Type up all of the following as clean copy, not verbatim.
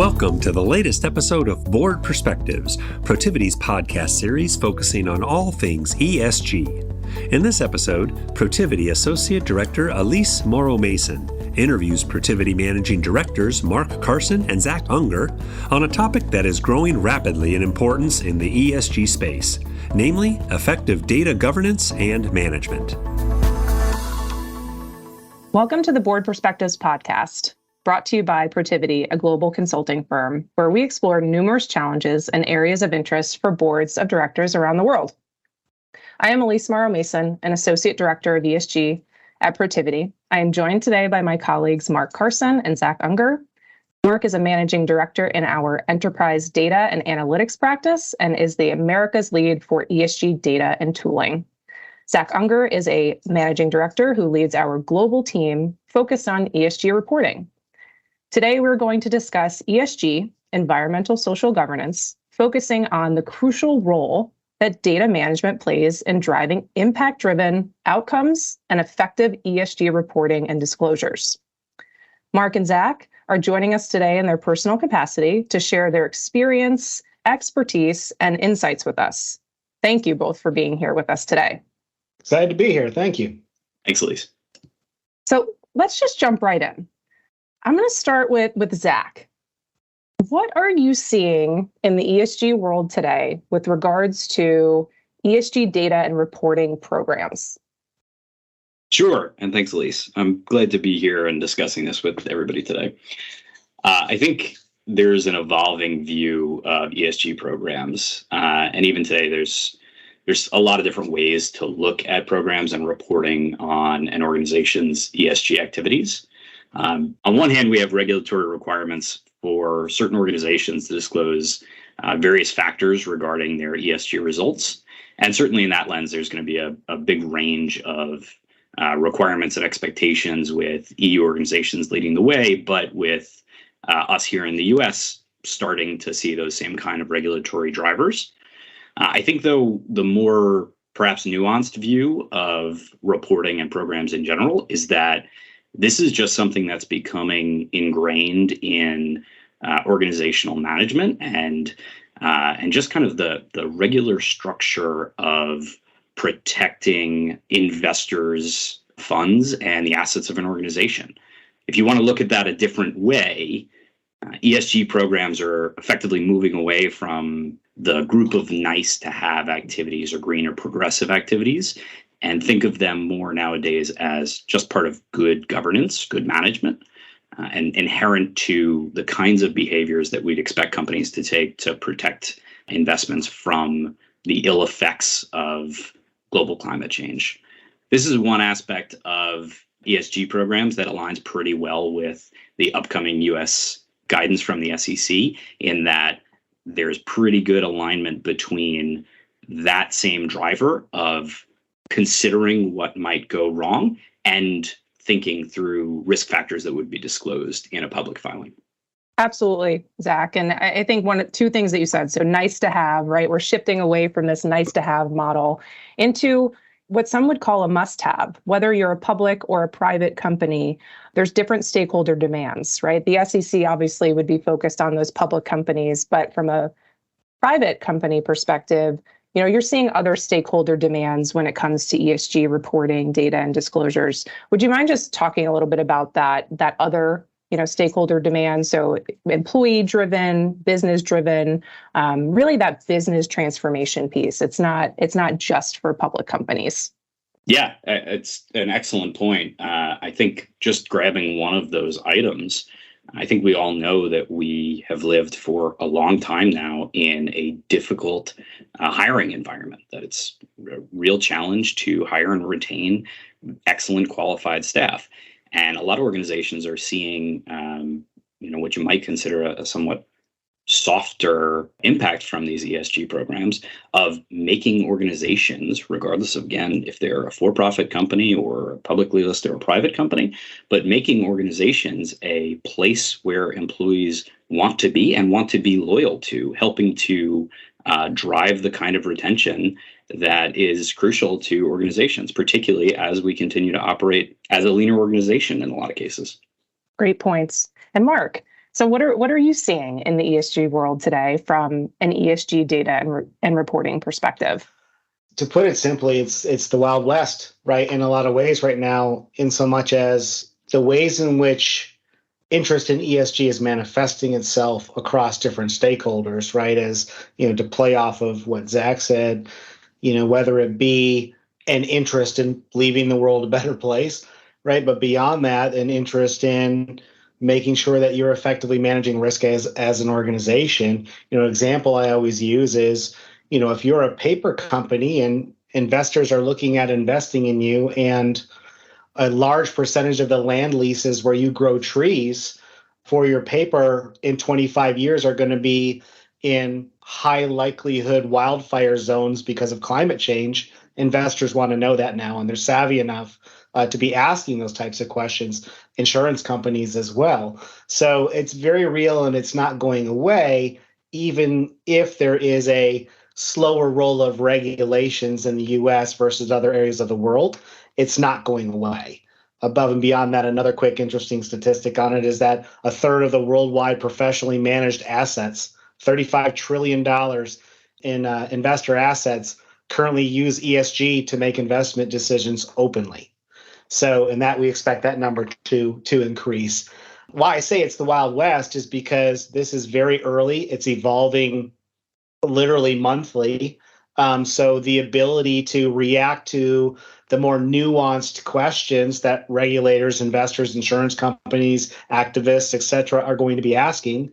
Welcome to the latest episode of Board Perspectives, Protiviti's podcast series focusing on all things ESG. In this episode, Protiviti Associate Director Alyse Mauro interviews Protiviti Managing Directors Mark Carson and Zach Unger on a topic that is growing rapidly in importance in the ESG space, namely effective data governance and management. Welcome to the Board Perspectives podcast, brought to you by Protiviti, a global consulting firm, where we explore numerous challenges and areas of interest for boards of directors around the world. I am Alyse Mauro, an Associate Director of ESG at Protiviti. I am joined today by my colleagues Mark Carson and Zach Unger. Mark is a Managing Director in our Enterprise Data and Analytics practice and is the America's lead for ESG data and tooling. Zach Unger is a Managing Director who leads our global team focused on ESG reporting. Today, we're going to discuss ESG, environmental social governance, focusing on the crucial role that data management plays in driving impact-driven outcomes and effective ESG reporting and disclosures. Mark and Zach are joining us today in their personal capacity to share their experience, expertise, and insights with us. Thank you both for being here with us today. Excited to be here. Thank you. Thanks, Alyse. So let's just jump right in. I'm going to start with Zach. What are you seeing in the ESG world today with regards to ESG data and reporting programs? Sure. And thanks, Alyse. I'm glad to be here and discussing this with everybody today. I think there's an evolving view of ESG programs. And even today, there's a lot of different ways to look at programs and reporting on an organization's ESG activities. On one hand, we have regulatory requirements for certain organizations to disclose various factors regarding their ESG results. And certainly in that lens, there's going to be a big range of requirements and expectations with EU organizations leading the way, but with us here in the US starting to see those same kind of regulatory drivers. I think, though, the more perhaps nuanced view of reporting and programs in general is that this is just something that's becoming ingrained in organizational management and just kind of the regular structure of protecting investors' funds and the assets of an organization. If you want to look at that a different way, ESG programs are effectively moving away from the group of nice to have activities or green or progressive activities and think of them more nowadays as just part of good governance, good management, and inherent to the kinds of behaviors that we'd expect companies to take to protect investments from the ill effects of global climate change. This is one aspect of ESG programs that aligns pretty well with the upcoming US guidance from the SEC in that there's pretty good alignment between that same driver of considering what might go wrong and thinking through risk factors that would be disclosed in a public filing. Absolutely, Zach. And I think two things that you said. So nice to have, right? We're shifting away from this nice to have model into what some would call a must-have. Whether you're a public or a private company, there's different stakeholder demands, right? The SEC obviously would be focused on those public companies, but from a private company perspective, you're seeing other stakeholder demands when it comes to ESG reporting, data, and disclosures. Would you mind just talking a little bit about that other, stakeholder demand? So employee-driven, business-driven, really that business transformation piece. It's not just for public companies. Yeah, it's an excellent point. I think just grabbing one of those items, I think we all know that we have lived for a long time now in a difficult hiring environment, that it's a real challenge to hire and retain excellent qualified staff. And a lot of organizations are seeing, what you might consider a somewhat softer impact from these ESG programs of making organizations, regardless of, again, if they're a for-profit company or a publicly listed or private company, but making organizations a place where employees want to be and want to be loyal to, helping to drive the kind of retention that is crucial to organizations, particularly as we continue to operate as a leaner organization in a lot of cases. Great points. And Mark, So what are you seeing in the ESG world today from an ESG data and reporting perspective? To put it simply, it's the Wild West, right? In a lot of ways right now, in so much as the ways in which interest in ESG is manifesting itself across different stakeholders, right? As to play off of what Zach said, whether it be an interest in leaving the world a better place, right? But beyond that, an interest in making sure that you're effectively managing risk as an organization. An example I always use is, if you're a paper company and investors are looking at investing in you, and a large percentage of the land leases where you grow trees for your paper in 25 years are going to be in high likelihood wildfire zones because of climate change. Investors want to know that now, and they're savvy enough to be asking those types of questions. Insurance companies as well. So it's very real, and it's not going away, even if there is a slower roll of regulations in the US versus other areas of the world. It's not going away. Above and beyond that, another quick interesting statistic on it is that a third of the worldwide professionally managed assets, $35 trillion in investor assets, currently use ESG to make investment decisions openly. So, in that we expect that number to increase. Why I say it's the Wild West is because this is very early. It's evolving literally monthly. So the ability to react to the more nuanced questions that regulators, investors, insurance companies, activists, et cetera, are going to be asking.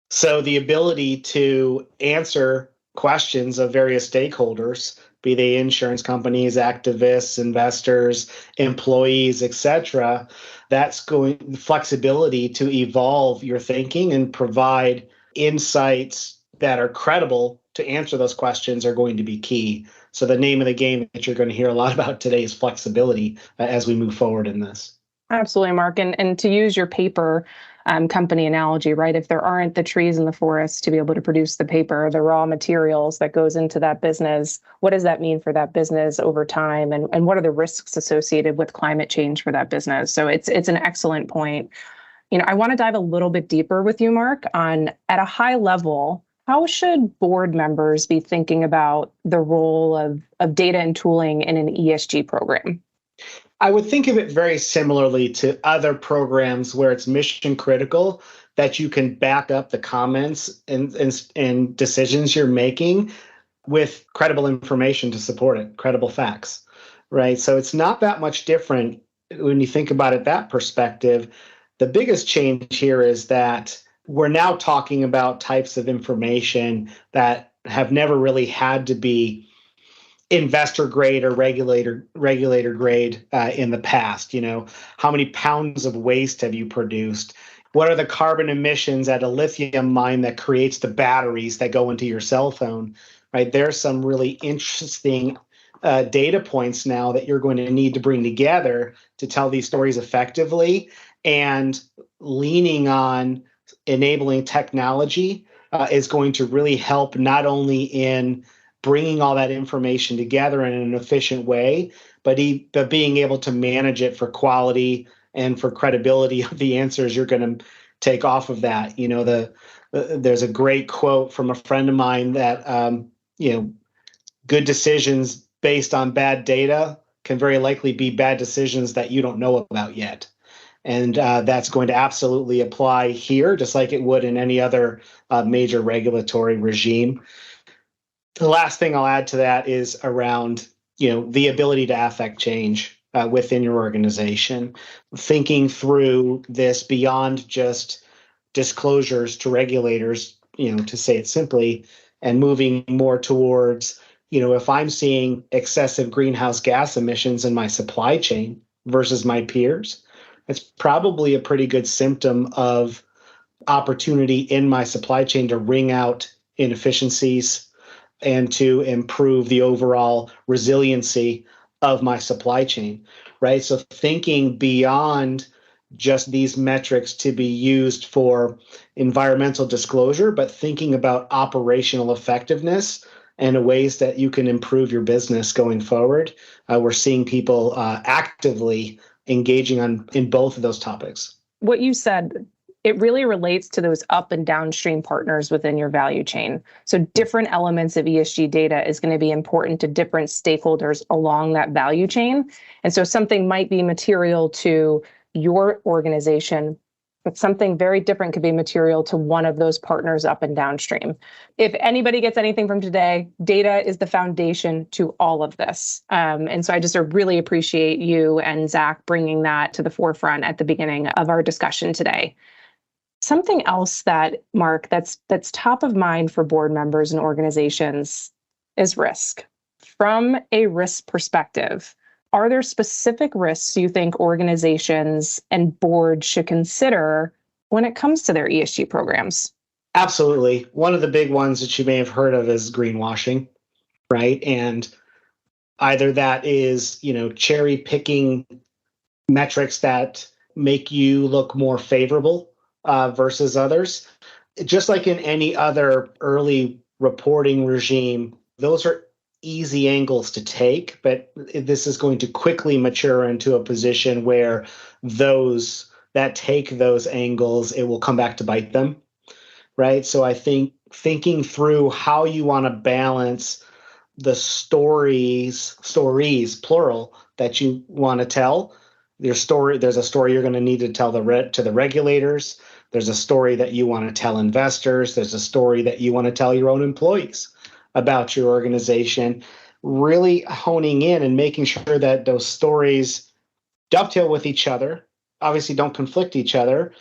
So the ability to answer questions of various stakeholders, be they insurance companies, activists, investors, employees, et cetera, that's going flexibility to evolve your thinking and provide insights that are credible to answer those questions are going to be key. So the name of the game that you're going to hear a lot about today is flexibility as we move forward in this. Absolutely, Mark. And to use your paper company analogy, right? If there aren't the trees in the forest to be able to produce the paper, the raw materials that goes into that business, what does that mean for that business over time? And what are the risks associated with climate change for that business? So it's an excellent point. I want to dive a little bit deeper with you, Mark, on at a high level, how should board members be thinking about the role of data and tooling in an ESG program? I would think of it very similarly to other programs where it's mission critical that you can back up the comments and decisions you're making with credible information to support it, credible facts, right? So it's not that much different when you think about it that perspective. The biggest change here is that we're now talking about types of information that have never really had to be investor grade or regulator grade in the past. How many pounds of waste have you produced? What are the carbon emissions at a lithium mine that creates the batteries that go into your cell phone? Right? There's some really interesting data points now that you're going to need to bring together to tell these stories effectively, and leaning on enabling technology is going to really help not only in bringing all that information together in an efficient way, but being able to manage it for quality and for credibility of the answers you're going to take off of that. There's a great quote from a friend of mine that good decisions based on bad data can very likely be bad decisions that you don't know about yet. And that's going to absolutely apply here, just like it would in any other major regulatory regime. The last thing I'll add to that is around, the ability to affect change within your organization, thinking through this beyond just disclosures to regulators, to say it simply, and moving more towards, if I'm seeing excessive greenhouse gas emissions in my supply chain versus my peers, it's probably a pretty good symptom of opportunity in my supply chain to wring out inefficiencies and to improve the overall resiliency of my supply chain, right? So thinking beyond just these metrics to be used for environmental disclosure, but thinking about operational effectiveness and ways that you can improve your business going forward. We're seeing people actively engaging in both of those topics. What you said it really relates to those up and downstream partners within your value chain. So different elements of ESG data is going to be important to different stakeholders along that value chain. And so something might be material to your organization, but something very different could be material to one of those partners up and downstream. If anybody gets anything from today, data is the foundation to all of this. And so I just really appreciate you and Zach bringing that to the forefront at the beginning of our discussion today. Something else that, Mark, that's top of mind for board members and organizations is risk. From a risk perspective, are there specific risks you think organizations and boards should consider when it comes to their ESG programs? Absolutely. One of the big ones that you may have heard of is greenwashing, right? And either that is, cherry picking metrics that make you look more favorable versus others. Just like in any other early reporting regime, those are easy angles to take, but this is going to quickly mature into a position where those that take those angles, it will come back to bite them, right? So I think thinking through how you want to balance the stories, plural, that you want to tell. There's a story you're going to need to tell to the regulators. There's a story that you want to tell investors. There's a story that you want to tell your own employees about your organization. Really honing in and making sure that those stories dovetail with each other, obviously don't conflict each other,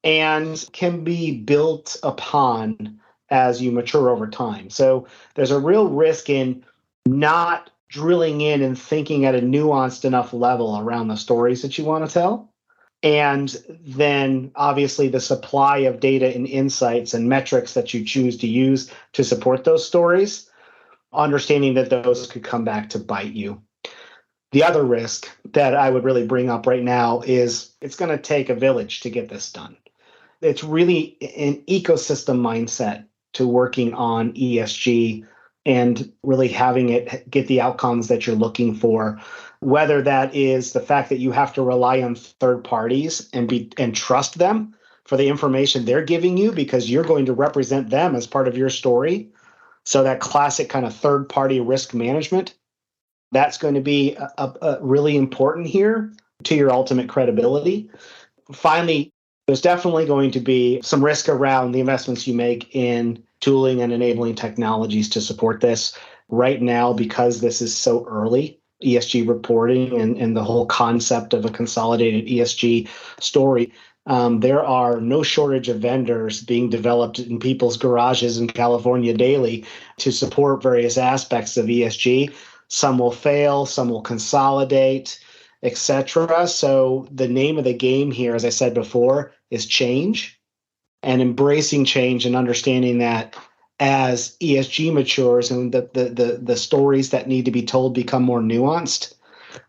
and can be built upon as you mature over time. So there's a real risk in not drilling in and thinking at a nuanced enough level around the stories that you want to tell. And then obviously the supply of data and insights and metrics that you choose to use to support those stories, understanding that those could come back to bite you. The other risk that I would really bring up right now is it's going to take a village to get this done. It's really an ecosystem mindset to working on ESG and really having it get the outcomes that you're looking for. Whether that is the fact that you have to rely on third parties and trust them for the information they're giving you because you're going to represent them as part of your story. So that classic kind of third party risk management, that's going to be a really important here to your ultimate credibility. Finally, there's definitely going to be some risk around the investments you make in tooling and enabling technologies to support this. Right now, because this is so early, ESG reporting and the whole concept of a consolidated ESG story, there are no shortage of vendors being developed in people's garages in California daily to support various aspects of ESG. Some will fail, some will consolidate, etc. So the name of the game here, as I said before, is change and embracing change and understanding that as ESG matures and the stories that need to be told become more nuanced,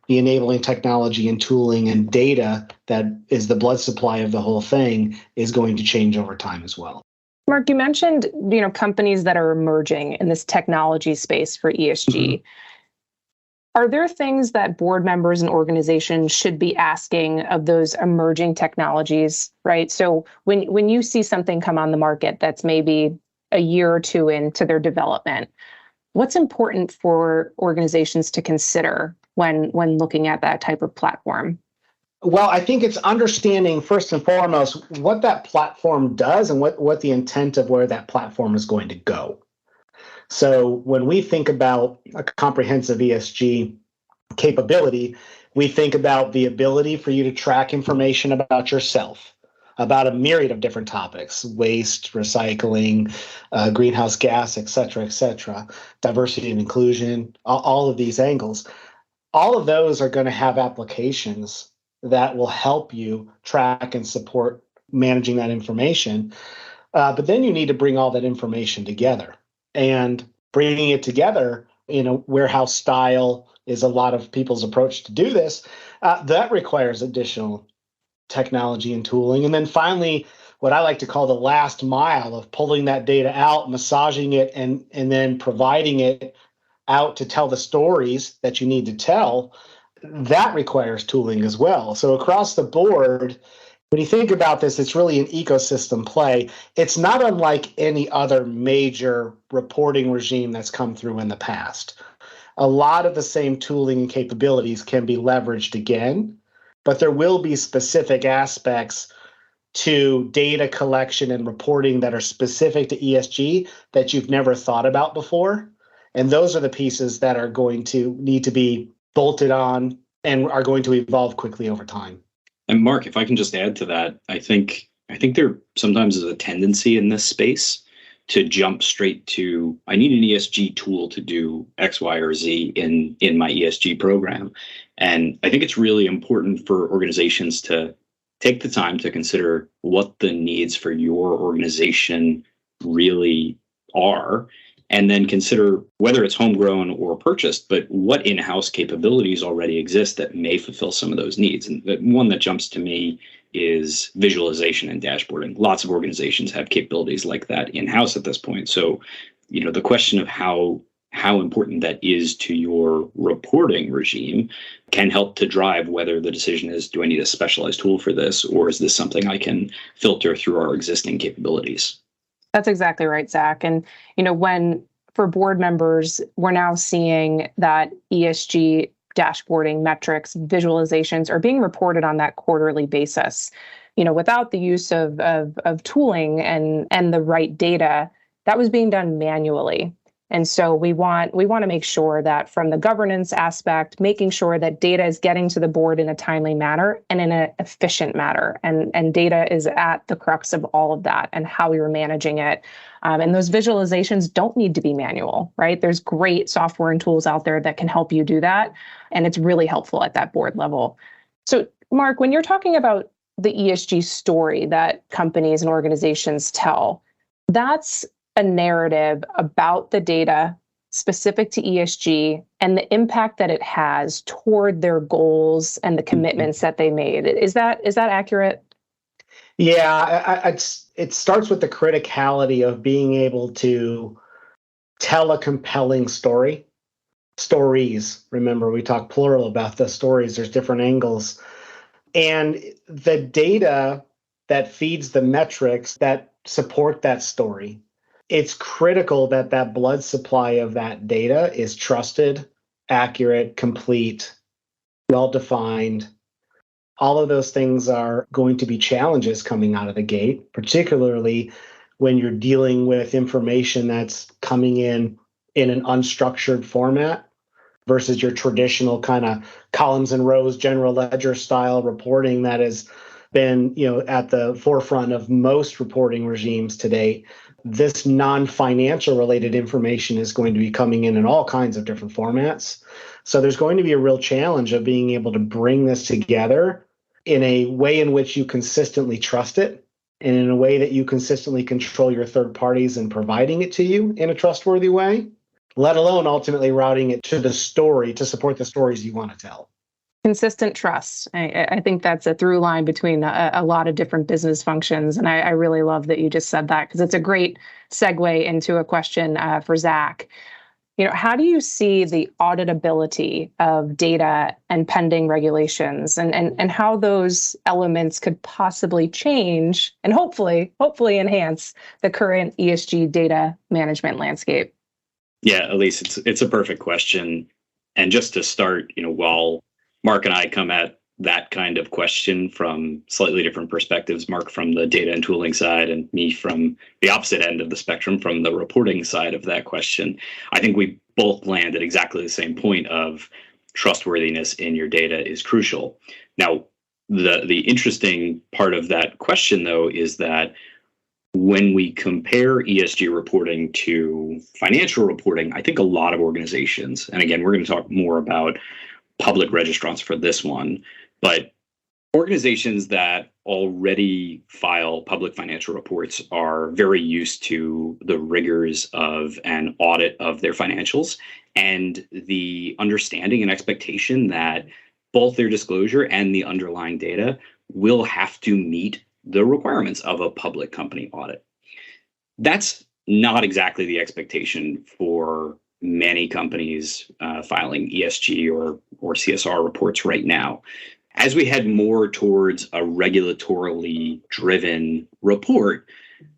the enabling technology and tooling and data that is the blood supply of the whole thing is going to change over time as well. Mark, you mentioned, companies that are emerging in this technology space for ESG. Mm-hmm. Are there things that board members and organizations should be asking of those emerging technologies, right? So when you see something come on the market that's maybe a year or two into their development, what's important for organizations to consider when looking at that type of platform? Well, I think it's understanding first and foremost what that platform does and what the intent of where that platform is going to go. So when we think about a comprehensive ESG capability, we think about the ability for you to track information about yourself, about a myriad of different topics: waste, recycling, greenhouse gas, et cetera, diversity and inclusion, all of these angles. All of those are going to have applications that will help you track and support managing that information. But then you need to bring all that information together. And bringing it together in a warehouse style is a lot of people's approach to do this. That requires additional technology and tooling. And then finally, what I like to call the last mile of pulling that data out, massaging it, and then providing it out to tell the stories that you need to tell, that requires tooling as well. So across the board, When you think about this, it's really an ecosystem play. It's not unlike any other major reporting regime that's come through in the past. A lot of the same tooling and capabilities can be leveraged again, but there will be specific aspects to data collection and reporting that are specific to ESG that you've never thought about before. And those are the pieces that are going to need to be bolted on and are going to evolve quickly over time. And Mark, if I can just add to that, I think there sometimes is a tendency in this space to jump straight to, I need an ESG tool to do X, Y, or Z in my ESG program. And I think it's really important for organizations to take the time to consider what the needs for your organization really are, and then consider whether it's homegrown or purchased, but what in-house capabilities already exist that may fulfill some of those needs. And the one that jumps to me is visualization and dashboarding. Lots of organizations have capabilities like that in-house at this point. So, the question of how important that is to your reporting regime can help to drive whether the decision is, do I need a specialized tool for this, or is this something I can filter through our existing capabilities? That's exactly right, Zach. And, when for board members, we're now seeing that ESG dashboarding metrics, visualizations are being reported on that quarterly basis. Without the use of tooling and the right data, that was being done manually. And so we want to make sure that from the governance aspect, making sure that data is getting to the board in a timely manner and in an efficient manner. And data is at the crux of all of that and how you're managing it. And those visualizations don't need to be manual, right? There's great software and tools out there that can help you do that. And it's really helpful at that board level. So, Mark, when you're talking about the ESG story that companies and organizations tell, that's a narrative about the data specific to ESG and the impact that it has toward their goals and the commitments that they made. Is that accurate? Yeah, it starts with the criticality of being able to tell a compelling story. Stories, remember, we talk plural about the stories. There's different angles. And the data that feeds the metrics that support that story, it's critical that that blood supply of that data is trusted, accurate, complete, well-defined. All of those things are going to be challenges coming out of the gate, particularly when you're dealing with information that's coming in an unstructured format versus your traditional kind of columns and rows, general ledger style reporting that has been, at the forefront of most reporting regimes to date. This non-financial related information is going to be coming in all kinds of different formats. So there's going to be a real challenge of being able to bring this together in a way in which you consistently trust it and in a way that you consistently control your third parties and providing it to you in a trustworthy way, let alone ultimately routing it to the story to support the stories you want to tell. Consistent trust. I think that's a through line between a lot of different business functions. And I really love that you just said that because it's a great segue into a question for Zach. How do you see the auditability of data and pending regulations and how those elements could possibly change and hopefully enhance the current ESG data management landscape? Yeah, Alyse, it's a perfect question. And just to start, while Mark and I come at that kind of question from slightly different perspectives, Mark from the data and tooling side and me from the opposite end of the spectrum from the reporting side of that question. I think we both land at exactly the same point of trustworthiness in your data is crucial. Now, the interesting part of that question, though, is that when we compare ESG reporting to financial reporting, I think a lot of organizations, and again, we're going to talk more about public registrants for this one, but organizations that already file public financial reports are very used to the rigors of an audit of their financials and the understanding and expectation that both their disclosure and the underlying data will have to meet the requirements of a public company audit. That's not exactly the expectation for many companies filing ESG or CSR reports right now. As we head more towards a regulatorily driven report,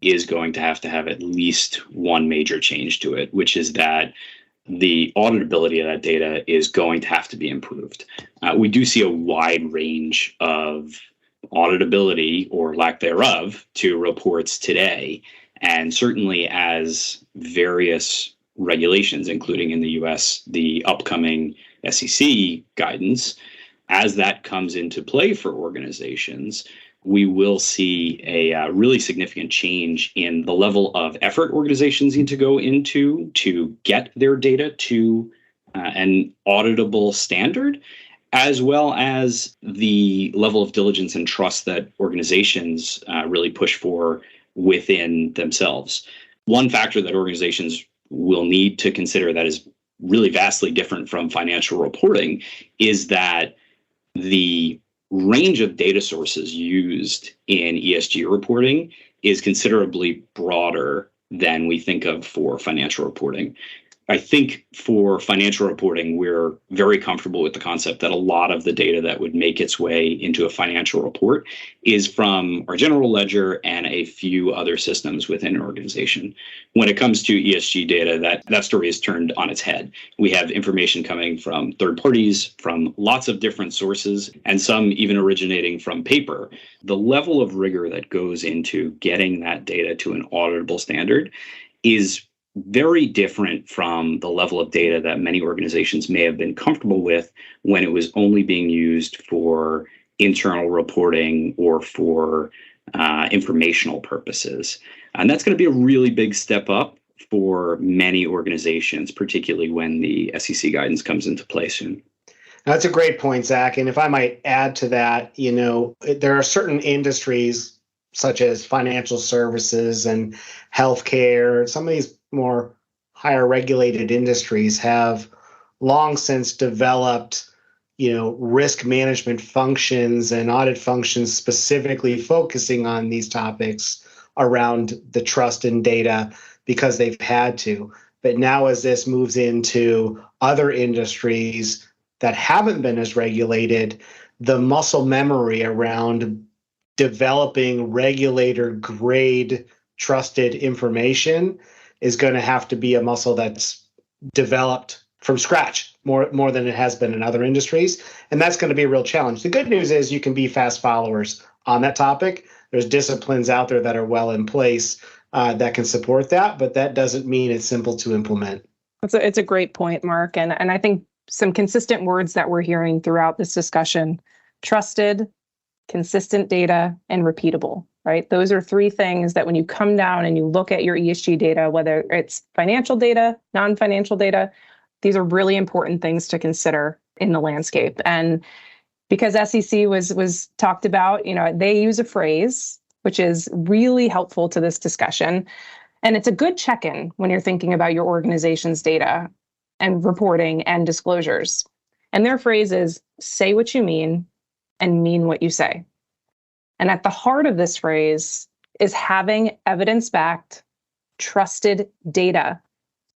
is going to have at least one major change to it, which is that the auditability of that data is going to have to be improved. We do see a wide range of auditability or lack thereof to reports today. And certainly as various regulations, including in the US, the upcoming SEC guidance, as that comes into play for organizations, we will see a really significant change in the level of effort organizations need to go into to get their data to an auditable standard, as well as the level of diligence and trust that organizations really push for within themselves. One factor that organizations will need to consider that is really vastly different from financial reporting is that the range of data sources used in ESG reporting is considerably broader than we think of for financial reporting. I think for financial reporting, we're very comfortable with the concept that a lot of the data that would make its way into a financial report is from our general ledger and a few other systems within an organization. When it comes to ESG data, that story is turned on its head. We have information coming from third parties, from lots of different sources, and some even originating from paper. The level of rigor that goes into getting that data to an auditable standard is very different from the level of data that many organizations may have been comfortable with when it was only being used for internal reporting or for informational purposes. And that's going to be a really big step up for many organizations, particularly when the SEC guidance comes into play soon. That's a great point, Zach. And if I might add to that, there are certain industries such as financial services and healthcare, some of these more higher regulated industries have long since developed, risk management functions and audit functions specifically focusing on these topics around the trust in data because they've had to. But now as this moves into other industries that haven't been as regulated, the muscle memory around developing regulator grade trusted information is going to have to be a muscle that's developed from scratch more than it has been in other industries. And that's going to be a real challenge. The good news is you can be fast followers on that topic. There's disciplines out there that are well in place that can support that, but that doesn't mean it's simple to implement. It's a great point, Mark. And I think some consistent words that we're hearing throughout this discussion: trusted, consistent data, and repeatable, right? Those are three things that when you come down and you look at your ESG data, whether it's financial data, non-financial data, these are really important things to consider in the landscape. And because SEC was talked about, they use a phrase which is really helpful to this discussion. And it's a good check-in when you're thinking about your organization's data and reporting and disclosures. And their phrase is, say what you mean and mean what you say. And at the heart of this phrase is having evidence-backed, trusted data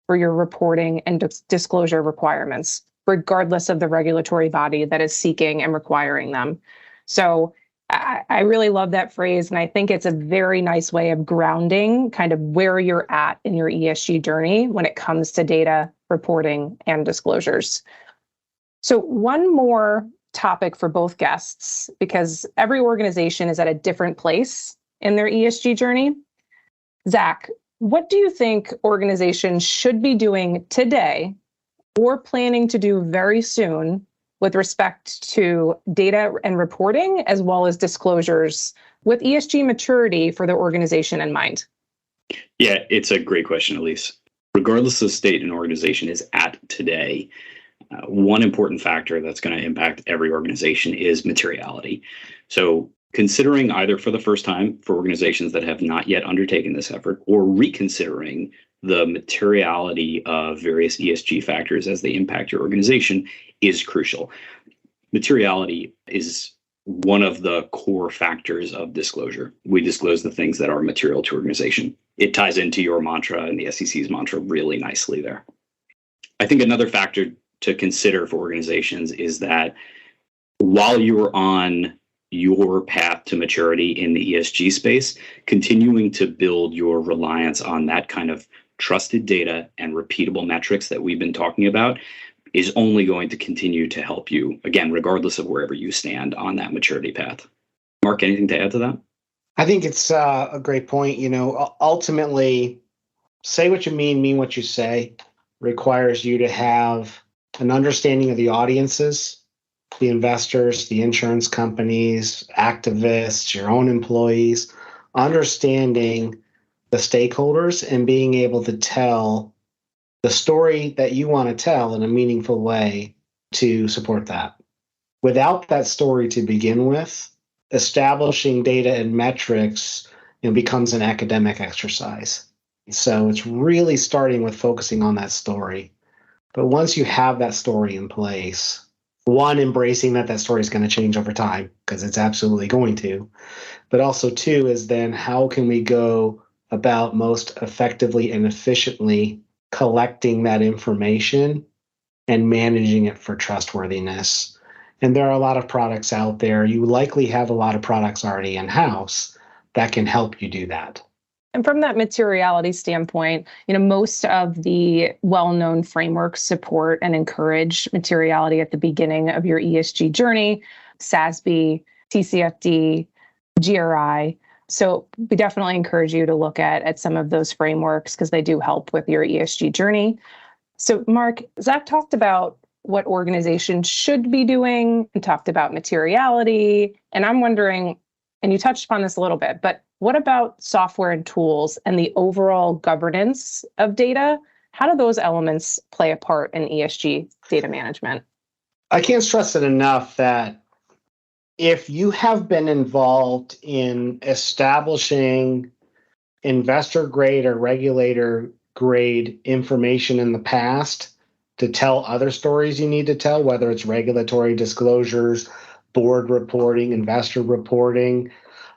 for your reporting and disclosure requirements, regardless of the regulatory body that is seeking and requiring them. So I really love that phrase, and I think it's a very nice way of grounding kind of where you're at in your ESG journey when it comes to data, reporting, and disclosures. So one more topic for both guests, because every organization is at a different place in their ESG journey. Zach, what do you think organizations should be doing today or planning to do very soon with respect to data and reporting, as well as disclosures, with ESG maturity for their organization in mind? Yeah, it's a great question, Alyse. Regardless of state an organization is at today, one important factor that's going to impact every organization is materiality. So considering either for the first time for organizations that have not yet undertaken this effort, or reconsidering the materiality of various ESG factors as they impact your organization is crucial. Materiality is one of the core factors of disclosure. We disclose the things that are material to organization. It ties into your mantra and the SEC's mantra really nicely there. I think another factor to consider for organizations is that while you're on your path to maturity in the ESG space, continuing to build your reliance on that kind of trusted data and repeatable metrics that we've been talking about is only going to continue to help you, again, regardless of wherever you stand on that maturity path. Mark, anything to add to that? I think it's a great point. Ultimately, say what you mean what you say requires you to have an understanding of the audiences, the investors, the insurance companies, activists, your own employees, understanding the stakeholders and being able to tell the story that you want to tell in a meaningful way to support that. Without that story to begin with, establishing data and metrics becomes an academic exercise. So it's really starting with focusing on that story. But once you have that story in place, one, embracing that story is going to change over time, because it's absolutely going to. But also, two, is then how can we go about most effectively and efficiently collecting that information and managing it for trustworthiness. And there are a lot of products out there. You likely have a lot of products already in-house that can help you do that. And from that materiality standpoint, most of the well-known frameworks support and encourage materiality at the beginning of your ESG journey, SASB, TCFD, GRI. So we definitely encourage you to look at some of those frameworks because they do help with your ESG journey. So Mark, Zach talked about what organizations should be doing and talked about materiality. And I'm wondering, and you touched upon this a little bit, but what about software and tools and the overall governance of data? How do those elements play a part in ESG data management? I can't stress it enough that if you have been involved in establishing investor grade or regulator grade information in the past to tell other stories you need to tell, whether it's regulatory disclosures, board reporting, investor reporting,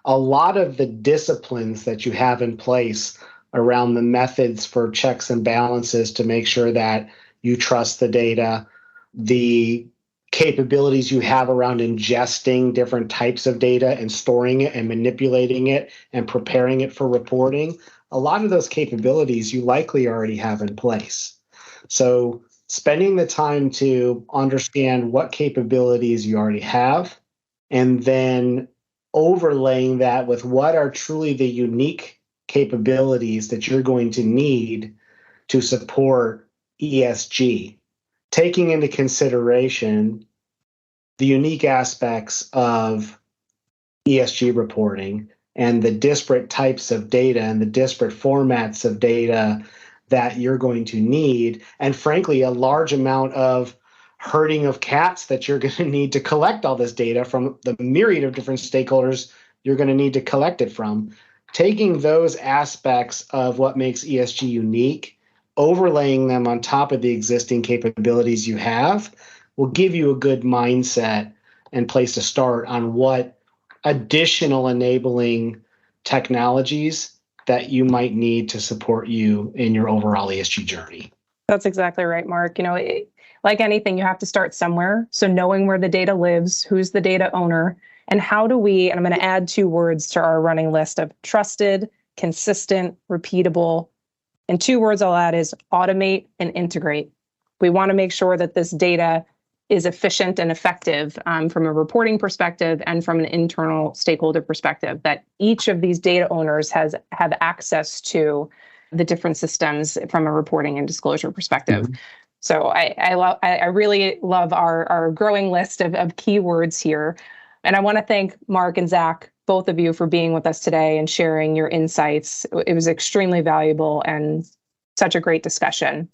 a lot of the disciplines that you have in place around the methods for checks and balances to make sure that you trust the data, the capabilities you have around ingesting different types of data and storing it and manipulating it and preparing it for reporting, a lot of those capabilities you likely already have in place. So spending the time to understand what capabilities you already have, and then overlaying that with what are truly the unique capabilities that you're going to need to support ESG, taking into consideration the unique aspects of ESG reporting and the disparate types of data and the disparate formats of data that you're going to need, and frankly, a large amount of herding of cats that you're going to need to collect all this data from the myriad of different stakeholders you're going to need to collect it from. Taking those aspects of what makes ESG unique, overlaying them on top of the existing capabilities you have, will give you a good mindset and place to start on what additional enabling technologies that you might need to support you in your overall ESG journey. That's exactly right, Mark. Like anything, you have to start somewhere. So knowing where the data lives, who's the data owner, and how do we, and I'm going to add 2 words to our running list of trusted, consistent, repeatable, and 2 words I'll add is automate and integrate. We want to make sure that this data is efficient and effective from a reporting perspective and from an internal stakeholder perspective, that each of these data owners have access to the different systems from a reporting and disclosure perspective. Mm-hmm. So I really love our growing list of keywords here. And I want to thank Mark and Zach, both of you, for being with us today and sharing your insights. It was extremely valuable and such a great discussion.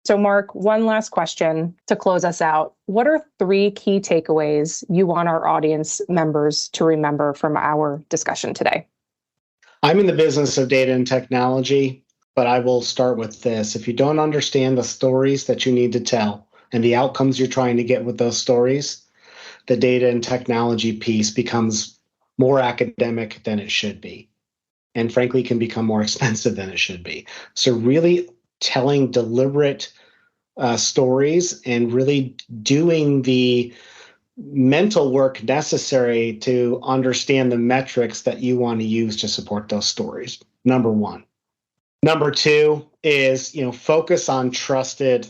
So Mark, one last question to close us out. What are 3 key takeaways you want our audience members to remember from our discussion today? I'm in the business of data and technology, but I will start with this. If you don't understand the stories that you need to tell and the outcomes you're trying to get with those stories, the data and technology piece becomes more academic than it should be, and frankly can become more expensive than it should be. So really telling deliberate stories and really doing the mental work necessary to understand the metrics that you want to use to support those stories. Number one. Number two is, focus on trusted,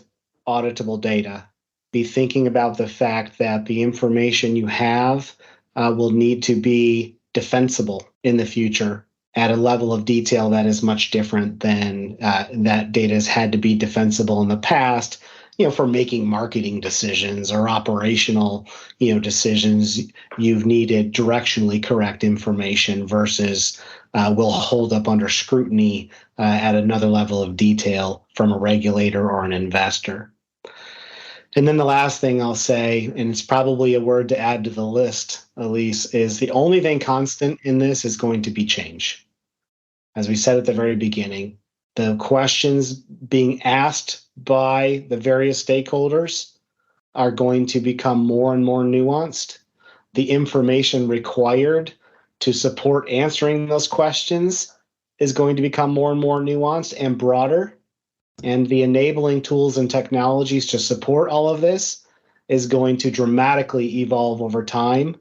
auditable data. Be thinking about the fact that the information you have will need to be defensible in the future at a level of detail that is much different than that data has had to be defensible in the past, for making marketing decisions or operational, decisions. You've needed directionally correct information versus will hold up under scrutiny at another level of detail from a regulator or an investor. And then the last thing I'll say, and it's probably a word to add to the list, Alyse, is the only thing constant in this is going to be change. As we said at the very beginning, the questions being asked by the various stakeholders are going to become more and more nuanced. The information required to support answering those questions is going to become more and more nuanced and broader. And the enabling tools and technologies to support all of this is going to dramatically evolve over time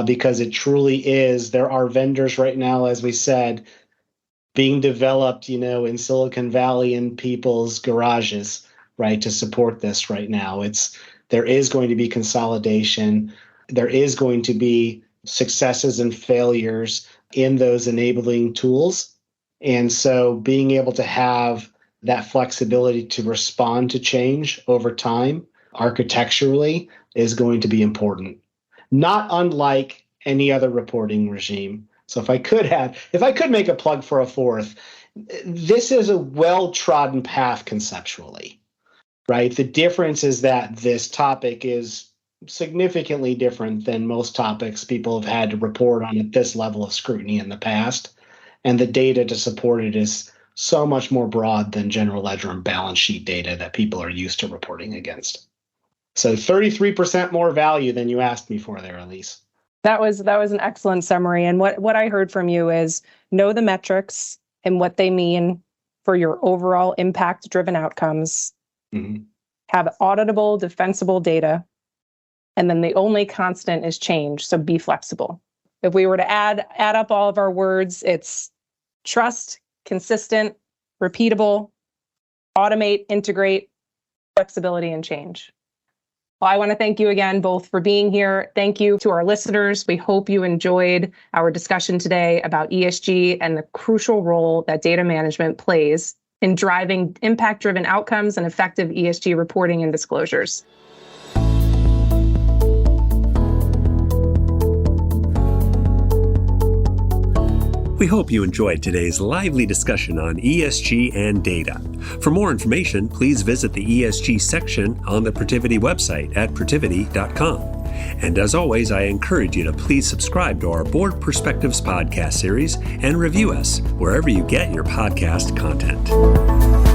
because it truly is. There are vendors right now, as we said, being developed, in Silicon Valley in people's garages, right, to support this right now. There is going to be consolidation. There is going to be successes and failures in those enabling tools. And so being able to have that flexibility to respond to change over time architecturally is going to be important, not unlike any other reporting regime. So if I could make a plug for a fourth, this is a well-trodden path conceptually, right? The difference is that this topic is significantly different than most topics people have had to report on at this level of scrutiny in the past. And the data to support it is so much more broad than general ledger and balance sheet data that people are used to reporting against. So 33% more value than you asked me for there, Alyse. That was an excellent summary. And what I heard from you is know the metrics and what they mean for your overall impact-driven outcomes. Mm-hmm. Have auditable, defensible data. And then the only constant is change. So be flexible. If we were to add up all of our words, it's trust, consistent, repeatable, automate, integrate, flexibility, and change. Well, I want to thank you again both for being here. Thank you to our listeners. We hope you enjoyed our discussion today about ESG and the crucial role that data management plays in driving impact-driven outcomes and effective ESG reporting and disclosures. We hope you enjoyed today's lively discussion on ESG and data. For more information, please visit the ESG section on the Protiviti website at protiviti.com. And as always, I encourage you to please subscribe to our Board Perspectives podcast series and review us wherever you get your podcast content.